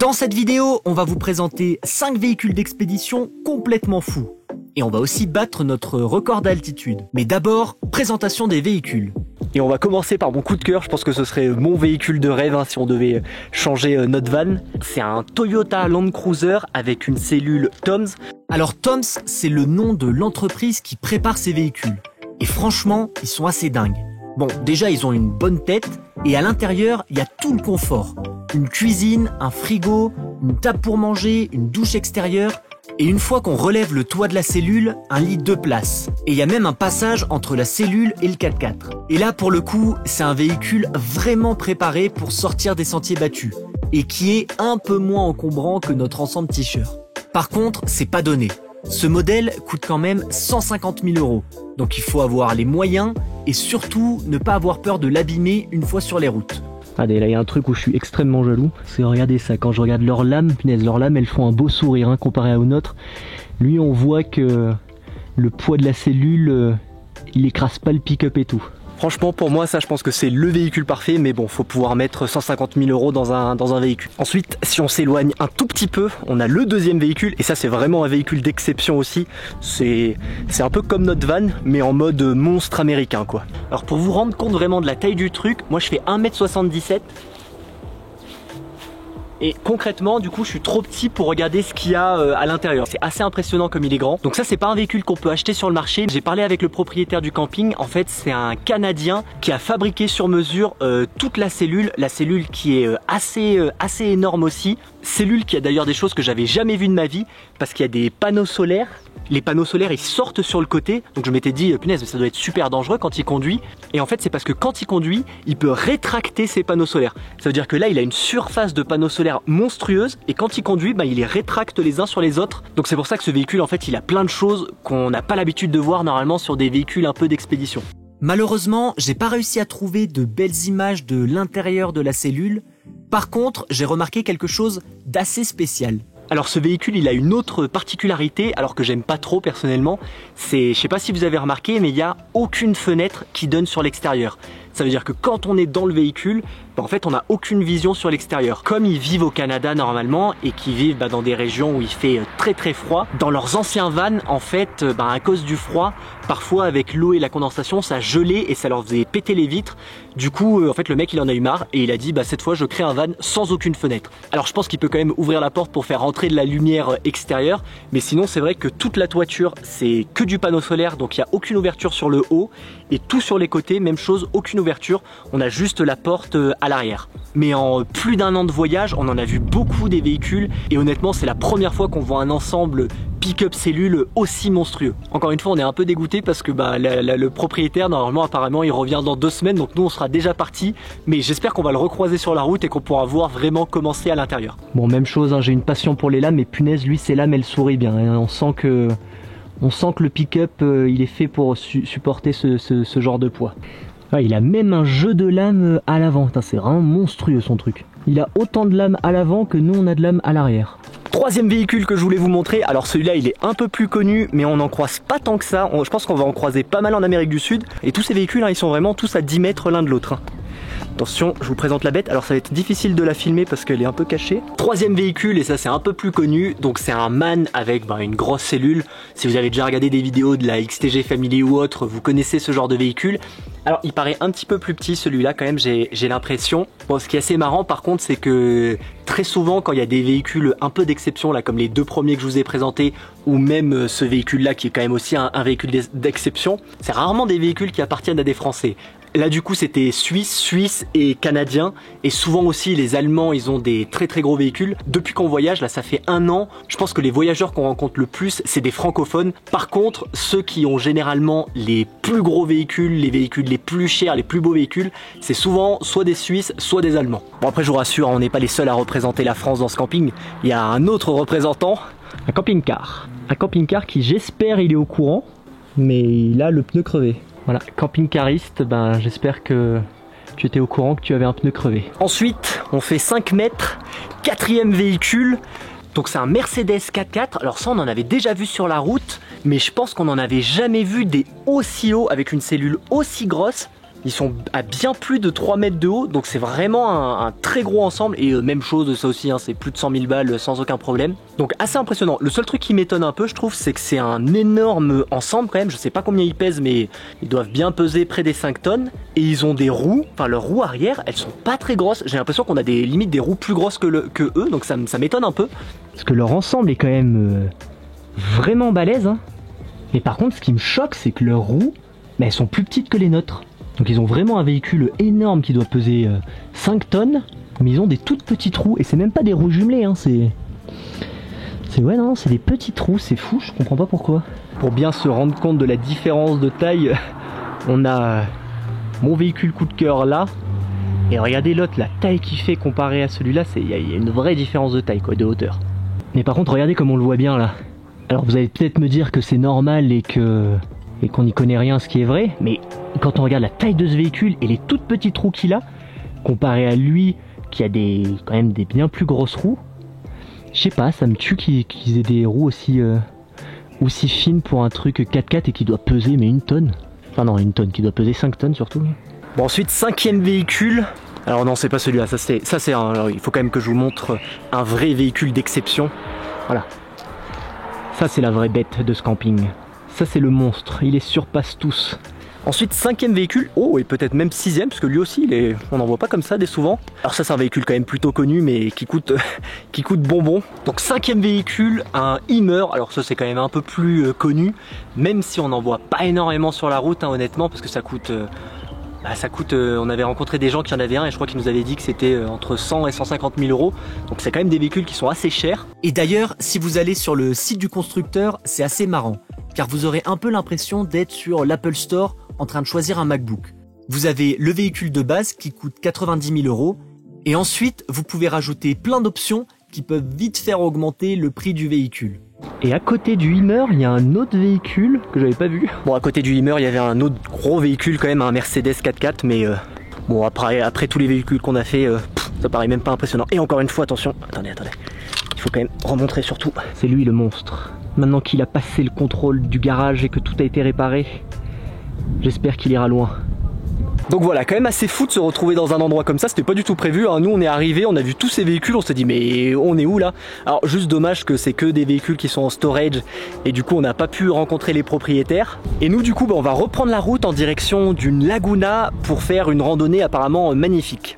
Dans cette vidéo, on va vous présenter 5 véhicules d'expédition complètement fous. Et on va aussi battre notre record d'altitude. Mais d'abord, présentation des véhicules. Et on va commencer par mon coup de cœur, je pense que ce serait mon véhicule de rêve si on devait changer notre van. C'est un Toyota Land Cruiser avec une cellule Toms. Alors Toms, c'est le nom de l'entreprise qui prépare ces véhicules. Et franchement, ils sont assez dingues. Bon, déjà ils ont une bonne tête, et à l'intérieur, il y a tout le confort. Une cuisine, un frigo, une table pour manger, une douche extérieure. Et une fois qu'on relève le toit de la cellule, un lit 2 places. Et il y a même un passage entre la cellule et le 4x4. Et là, pour le coup, c'est un véhicule vraiment préparé pour sortir des sentiers battus. Et qui est un peu moins encombrant que notre ensemble t-shirt. Par contre, c'est pas donné. Ce modèle coûte quand même 150 000 €. Donc il faut avoir les moyens et surtout ne pas avoir peur de l'abîmer une fois sur les routes. Allez, là il y a un truc où je suis extrêmement jaloux, c'est regardez ça, quand je regarde leurs lames, punaise, leurs lames elles font un beau sourire hein, comparé aux nôtres. Lui on voit que le poids de la cellule, il écrase pas le pick-up et tout. Franchement pour moi ça je pense que c'est le véhicule parfait, mais bon faut pouvoir mettre 150 000 € dans un véhicule. Ensuite si on s'éloigne un tout petit peu, on a le deuxième véhicule, et ça c'est vraiment un véhicule d'exception aussi. C'est un peu comme notre van mais en mode monstre américain quoi. Alors pour vous rendre compte vraiment de la taille du truc, moi je fais 1,77 m. Et concrètement du coup je suis trop petit pour regarder ce qu'il y a à l'intérieur. C'est assez impressionnant comme il est grand. Donc ça c'est pas un véhicule qu'on peut acheter sur le marché. J'ai parlé avec le propriétaire du camping. En fait c'est un Canadien qui a fabriqué sur mesure toute la cellule qui est assez énorme aussi. Cellule qui a d'ailleurs des choses que j'avais jamais vues de ma vie, parce qu'il y a des panneaux solaires. Les panneaux solaires ils sortent sur le côté, donc je m'étais dit punaise ça doit être super dangereux quand il conduit. Et en fait c'est parce que quand il conduit il peut rétracter ses panneaux solaires. Ça veut dire que là il a une surface de panneaux solaires monstrueuse, et quand il conduit il les rétracte les uns sur les autres. Donc c'est pour ça que ce véhicule en fait il a plein de choses qu'on n'a pas l'habitude de voir normalement sur des véhicules un peu d'expédition. Malheureusement j'ai pas réussi à trouver de belles images de l'intérieur de la cellule. Par contre j'ai remarqué quelque chose d'assez spécial. Alors ce véhicule il a une autre particularité, alors que j'aime pas trop personnellement, c'est, je sais pas si vous avez remarqué, mais il n'y a aucune fenêtre qui donne sur l'extérieur. Ça veut dire que quand on est dans le véhicule, en fait on n'a aucune vision sur l'extérieur. Comme ils vivent au Canada normalement et qu'ils vivent dans des régions où il fait très froid, dans leurs anciens vans en fait, à cause du froid, parfois avec l'eau et la condensation ça gelait et ça leur faisait péter les vitres. Du coup en fait le mec il en a eu marre et il a dit cette fois je crée un van sans aucune fenêtre. Alors je pense qu'il peut quand même ouvrir la porte pour faire rentrer de la lumière extérieure, mais sinon c'est vrai que toute la toiture c'est que du panneau solaire, donc il n'y a aucune ouverture sur le haut, et tout sur les côtés même chose, aucune ouverture, on a juste la porte à l'arrière. Mais en plus d'1 an de voyage on en a vu beaucoup des véhicules, et honnêtement c'est la première fois qu'on voit un ensemble pick-up cellule aussi monstrueux. Encore une fois on est un peu dégoûté parce que le propriétaire normalement apparemment il revient dans 2 semaines, donc nous on sera déjà parti, mais j'espère qu'on va le recroiser sur la route et qu'on pourra voir vraiment comment c'est à l'intérieur. Bon même chose hein, j'ai une passion pour les lames, mais punaise lui ces lames elles sourit bien hein. On sent que le pick-up il est fait pour supporter ce genre de poids. Ah, il a même un jeu de lames à l'avant, c'est vraiment monstrueux son truc. Il a autant de lames à l'avant que nous on a de lames à l'arrière. Troisième véhicule que je voulais vous montrer, alors celui-là il est un peu plus connu mais on n'en croise pas tant que ça, je pense qu'on va en croiser pas mal en Amérique du Sud, et tous ces véhicules hein, ils sont vraiment tous à 10 mètres l'un de l'autre hein. Attention, je vous présente la bête, alors ça va être difficile de la filmer parce qu'elle est un peu cachée. Troisième véhicule, et ça c'est un peu plus connu, donc c'est un MAN avec une grosse cellule. Si vous avez déjà regardé des vidéos de la XTG Family ou autre, vous connaissez ce genre de véhicule. Alors il paraît un petit peu plus petit celui-là quand même, j'ai l'impression. Bon, ce qui est assez marrant par contre c'est que très souvent quand il y a des véhicules un peu d'exception là, comme les 2 premiers que je vous ai présentés, ou même ce véhicule là qui est quand même aussi un véhicule d'exception, c'est rarement des véhicules qui appartiennent à des Français. Là du coup c'était suisse et canadien, et souvent aussi les Allemands ils ont des très gros véhicules. Depuis qu'on voyage, là ça fait 1 an, je pense que les voyageurs qu'on rencontre le plus c'est des francophones. Par contre ceux qui ont généralement les plus gros véhicules, les véhicules les plus chers, les plus beaux véhicules, c'est souvent soit des Suisses soit des Allemands. Bon après je vous rassure, on n'est pas les seuls à représenter la France dans ce camping, il y a un autre représentant, un camping-car. Un camping-car qui j'espère il est au courant, mais il a le pneu crevé. Voilà, camping-cariste, j'espère que tu étais au courant que tu avais un pneu crevé. Ensuite, on fait 5 mètres, 4e véhicule. Donc c'est un Mercedes 4x4, alors ça on en avait déjà vu sur la route, mais je pense qu'on n'en avait jamais vu des aussi hauts avec une cellule aussi grosse. Ils sont à bien plus de 3 mètres de haut, donc c'est vraiment un très gros ensemble. Et même chose, ça aussi, hein, c'est plus de 100 000 balles sans aucun problème. Donc assez impressionnant. Le seul truc qui m'étonne un peu, je trouve, c'est que c'est un énorme ensemble quand même. Je sais pas combien ils pèsent, mais ils doivent bien peser près des 5 tonnes. Et ils ont des roues, enfin leurs roues arrière, elles sont pas très grosses. J'ai l'impression qu'on a limite des roues plus grosses que eux, donc ça m'étonne un peu. Parce que leur ensemble est quand même vraiment balèze. Hein. Mais par contre, ce qui me choque, c'est que leurs roues, elles sont plus petites que les nôtres. Donc ils ont vraiment un véhicule énorme qui doit peser 5 tonnes, mais ils ont des toutes petites roues, et c'est même pas des roues jumelées, hein, c'est ouais non, c'est des petites roues, c'est fou, je comprends pas pourquoi. Pour bien se rendre compte de la différence de taille, on a mon véhicule coup de cœur là, et regardez l'autre, la taille qu'il fait comparé à celui-là, il y a une vraie différence de taille, quoi, de hauteur. Mais par contre, regardez comme on le voit bien là. Alors vous allez peut-être me dire que c'est normal et qu'on n'y connaît rien, ce qui est vrai, mais quand on regarde la taille de ce véhicule et les toutes petites roues qu'il a, comparé à lui qui a quand même des bien plus grosses roues, je sais pas, ça me tue qu'ils aient des roues aussi fines pour un truc 4x4 et qui doit peser mais 1 tonne. Enfin non, 1 tonne, qui doit peser 5 tonnes surtout. Bon, ensuite, 5e véhicule. Alors non, c'est pas celui-là, ça c'est alors, il faut quand même que je vous montre un vrai véhicule d'exception. Voilà. Ça c'est la vraie bête de ce camping. Ça c'est le monstre, il les surpasse tous. Ensuite 5e véhicule, oh et peut-être même 6e parce que lui aussi on n'en voit pas comme ça dès souvent. Alors ça c'est un véhicule quand même plutôt connu mais qui coûte bonbon. Donc 5e véhicule, un Hummer, alors ça c'est quand même un peu plus connu, même si on n'en voit pas énormément sur la route hein, honnêtement, parce que ça coûte... on avait rencontré des gens qui en avaient un et je crois qu'ils nous avaient dit que c'était entre 100 et 150 000 euros. Donc c'est quand même des véhicules qui sont assez chers. Et d'ailleurs, si vous allez sur le site du constructeur, c'est assez marrant, car vous aurez un peu l'impression d'être sur l'Apple Store en train de choisir un MacBook. Vous avez le véhicule de base qui coûte 90 000 euros, et ensuite vous pouvez rajouter plein d'options qui peuvent vite faire augmenter le prix du véhicule. Et à côté du Hummer, il y a un autre véhicule que j'avais pas vu. Bon, à côté du Hummer, il y avait un autre gros véhicule quand même, un Mercedes 4x4, mais bon, après tous les véhicules qu'on a fait, ça paraît même pas impressionnant. Et encore une fois, attention, attendez, il faut quand même remontrer surtout. C'est lui le monstre. Maintenant qu'il a passé le contrôle du garage et que tout a été réparé, j'espère qu'il ira loin. Donc voilà, quand même assez fou de se retrouver dans un endroit comme ça, c'était pas du tout prévu, hein. Nous on est arrivés, on a vu tous ces véhicules, on s'est dit mais on est où là? Alors juste dommage que c'est que des véhicules qui sont en storage et du coup on n'a pas pu rencontrer les propriétaires. Et nous du coup on va reprendre la route en direction d'une laguna pour faire une randonnée apparemment magnifique.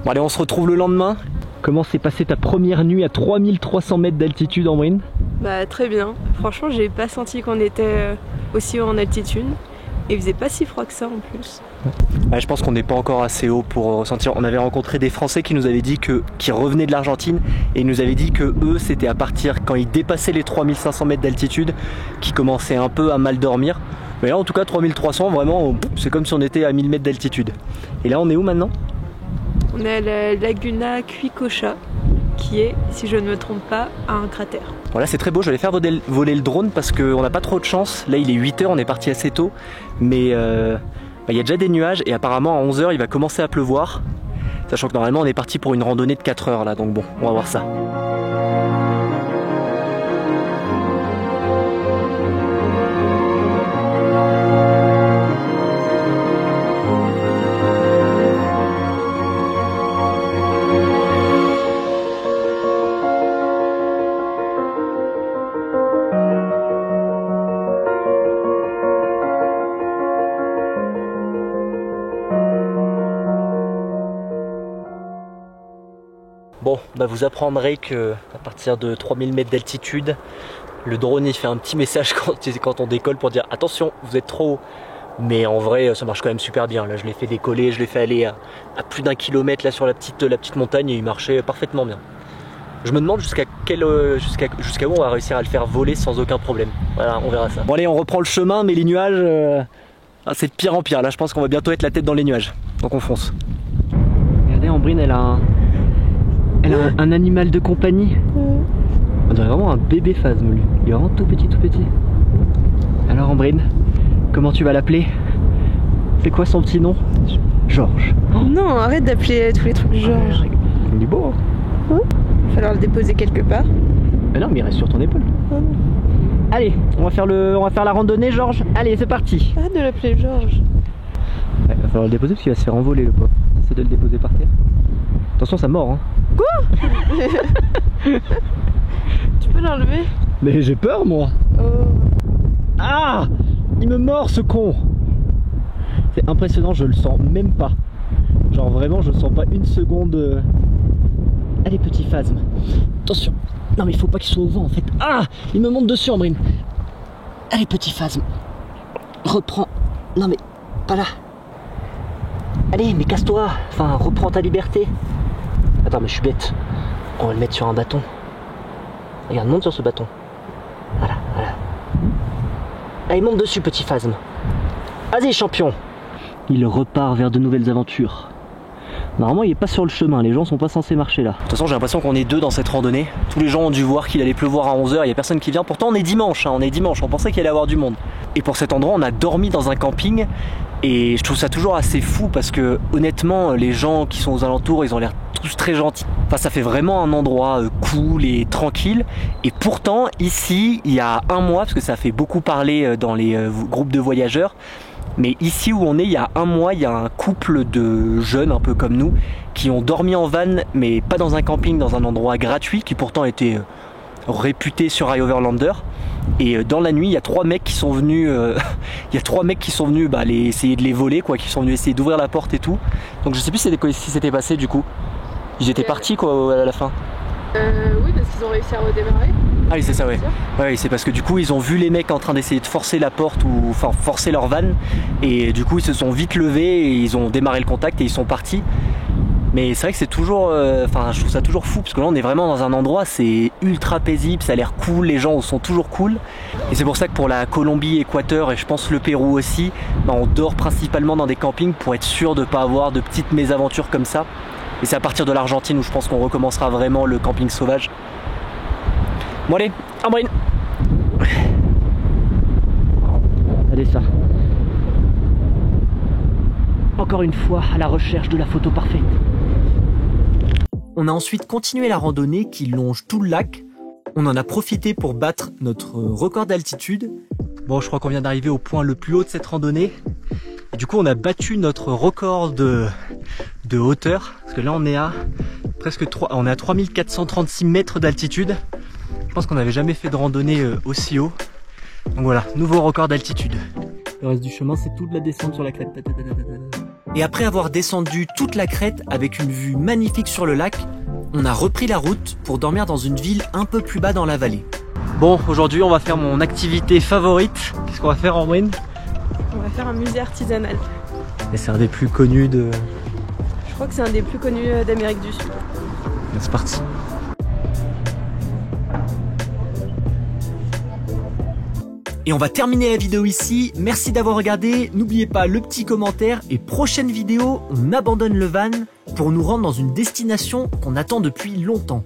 Bon allez, on se retrouve le lendemain. Comment s'est passée ta première nuit à 3300 mètres d'altitude, Ambrine? Bah très bien, franchement j'ai pas senti qu'on était aussi haut en altitude et il faisait pas si froid que ça en plus. Ouais, je pense qu'on n'est pas encore assez haut pour ressentir. On avait rencontré des Français qui nous avaient dit qui revenaient de l'Argentine et ils nous avaient dit que eux c'était à partir quand ils dépassaient les 3500 mètres d'altitude qu'ils commençaient un peu à mal dormir. Mais là en tout cas 3300 vraiment c'est comme si on était à 1000 mètres d'altitude. Et là on est où maintenant? On est à la laguna Cuicocha qui est, si je ne me trompe pas, à un cratère. Voilà, c'est très beau, je vais aller faire voler le drone parce qu'on n'a pas trop de chance. Là il est 8 h, on est parti assez tôt, mais il y a déjà des nuages et apparemment à 11 h il va commencer à pleuvoir. Sachant que normalement on est parti pour une randonnée de 4 heures là, donc bon, on va voir ça. Bon, bah vous apprendrez que à partir de 3000 mètres d'altitude, le drone il fait un petit message quand on décolle pour dire attention, vous êtes trop haut. Mais en vrai, ça marche quand même super bien. Là, je l'ai fait décoller, je l'ai fait aller à plus d'1 kilomètre là sur la petite montagne et il marchait parfaitement bien. Je me demande jusqu'à où on va réussir à le faire voler sans aucun problème. Voilà, on verra ça. Bon allez, on reprend le chemin, mais les nuages, c'est de pire en pire. Là, je pense qu'on va bientôt être la tête dans les nuages. Donc on fonce. Regardez, Ambrine, elle a un animal de compagnie. On dirait vraiment un bébé phasme lui. Il est vraiment tout petit, tout petit. Alors Ambrine, comment tu vas l'appeler? C'est quoi son petit nom? Georges. Oh non, arrête d'appeler tous les trucs Georges. Il est beau, hein? Il va falloir le déposer quelque part. Ah non, mais il reste sur ton épaule. Allez, on va faire la randonnée, Georges. Allez, c'est parti. Arrête de l'appeler Georges. Ouais, va falloir le déposer parce qu'il va se faire envoler le pauvre. Essaie de le déposer par terre. Attention, ça mord, hein. Quoi? Tu peux l'enlever? Mais j'ai peur, moi. Oh. Ah! Il me mord, ce con. C'est impressionnant, je le sens même pas. Genre vraiment, je le sens pas une seconde. Allez, petit phasme. Attention. Non, mais il faut pas qu'il soit au vent, en fait. Ah! Il me monte dessus, Ambrine. Allez, petit phasme. Reprends. Non, mais pas là. Allez, mais casse-toi. Enfin, reprends ta liberté. Attends, mais je suis bête. On va le mettre sur un bâton. Regarde, monte sur ce bâton. Voilà, voilà. Allez, monte dessus, petit phasme. Vas-y, champion. Il repart vers de nouvelles aventures. Normalement, il est pas sur le chemin, les gens sont pas censés marcher là. De toute façon, j'ai l'impression qu'on est deux dans cette randonnée. Tous les gens ont dû voir qu'il allait pleuvoir à 11h, il y a personne qui vient. Pourtant, on est dimanche, on pensait qu'il allait y avoir du monde. Et pour cet endroit, on a dormi dans un camping. Et je trouve ça toujours assez fou parce que honnêtement, les gens qui sont aux alentours, ils ont l'air tous très gentils. Enfin, ça fait vraiment un endroit cool et tranquille. Et pourtant, ici, il y a un mois, parce que ça fait beaucoup parler dans les groupes de voyageurs, mais ici où on est, il y a un mois, il y a un couple de jeunes, un peu comme nous, qui ont dormi en van, mais pas dans un camping, dans un endroit gratuit, qui pourtant était réputé sur iOverlander. Et dans la nuit, il y a trois mecs qui sont venus, essayer de les voler, quoi, qui sont venus essayer d'ouvrir la porte et tout. Donc je sais plus ce qui s'était passé du coup. Ils étaient partis quoi à la fin. Oui, parce qu'ils ont réussi à redémarrer. Ah oui, c'est ça, ouais. Ouais, c'est parce que du coup, ils ont vu les mecs en train d'essayer de forcer la porte ou enfin forcer leur van. Et du coup, ils se sont vite levés et ils ont démarré le contact et ils sont partis. Mais c'est vrai que c'est toujours, je trouve ça toujours fou parce que là on est vraiment dans un endroit, c'est ultra paisible, ça a l'air cool, les gens sont toujours cool. Et c'est pour ça que pour la Colombie, Équateur et je pense le Pérou aussi, on dort principalement dans des campings pour être sûr de ne pas avoir de petites mésaventures comme ça. Et c'est à partir de l'Argentine où je pense qu'on recommencera vraiment le camping sauvage. Bon allez, Ambrine. Allez ça. Encore une fois à la recherche de la photo parfaite. On a ensuite continué la randonnée qui longe tout le lac. On en a profité pour battre notre record d'altitude. Bon, je crois qu'on vient d'arriver au point le plus haut de cette randonnée. Et du coup, on a battu notre record de hauteur. Parce que là, on est à presque 3436 mètres d'altitude. Je pense qu'on n'avait jamais fait de randonnée aussi haut. Donc voilà, nouveau record d'altitude. Le reste du chemin, c'est toute la descente sur la crête. Et après avoir descendu toute la crête avec une vue magnifique sur le lac, on a repris la route pour dormir dans une ville un peu plus bas dans la vallée. Bon, aujourd'hui on va faire mon activité favorite. Qu'est-ce qu'on va faire, Ambrine? On va faire un musée artisanal. Et c'est un des plus connus de... Je crois que c'est un des plus connus d'Amérique du Sud. C'est parti. Et on va terminer la vidéo ici. Merci d'avoir regardé. N'oubliez pas le petit commentaire. Et prochaine vidéo, on abandonne le van pour nous rendre dans une destination qu'on attend depuis longtemps.